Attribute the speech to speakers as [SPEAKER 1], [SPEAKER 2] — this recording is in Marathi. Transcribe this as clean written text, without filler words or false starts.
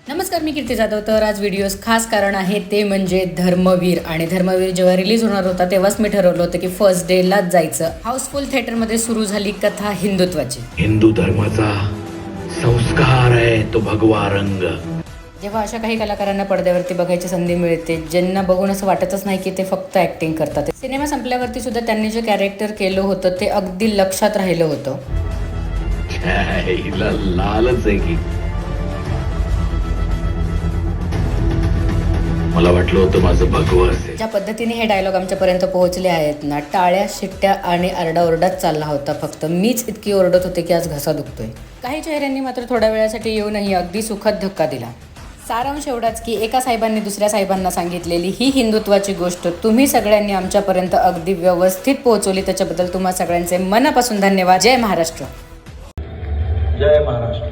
[SPEAKER 1] नमस्कार, मी कीर्ती जाधव. तर आज व्हिडिओज खास कारण आहे ते म्हणजे धर्मवीर. आणि धर्मवीर जेव्हा रिलीज होणार होता तेव्हाच मी ठरवलं होतं की फर्स्ट डेलाच जायचं. हाऊसफुल थिएटरमध्ये सुरू झाली कथा हिंदुत्वाची.
[SPEAKER 2] हिंदू धर्माचा संस्कार आहे तो भगवा रंग.
[SPEAKER 1] जेव्हा अशा काही कलाकारांना पडद्यावरती बघायची संधी मिळते ज्यांना बघून असं वाटतच नाही की ते फक्त ऍक्टिंग करतात. सिनेमा संपल्यावरती सुद्धा त्यांनी जे कॅरेक्टर केलं होतं ते अगदी लक्षात राहिलं होतं.
[SPEAKER 2] हिला लालच आहे की. मला वाटलं होतं माझं भगवं असेल.
[SPEAKER 1] ज्या पद्धतीने हे डायलॉग आमच्यापर्यंत पोहोचले आहेत ना, टाळ्या शिट्ट्या आणि आरडाओरडाच चालला होता. फक्त मीच इतकी ओरडत होते की आज घसा दुखतोय. काही चेहऱ्यांनी मात्र थोड्या वेळासाठी येऊनही अगदी सुखद धक्का दिला. सारांश एवढाच की एका साहेबांनी दुसऱ्या साहेबांना सांगितलेली ही हिंदुत्वाची गोष्ट तुम्ही सगळ्यांनी आमच्यापर्यंत अगदी व्यवस्थित पोहोचवली. त्याच्याबद्दल तुम्हा सगळ्यांचे मनापासून धन्यवाद. जय महाराष्ट्र.
[SPEAKER 3] जय महाराष्ट्र.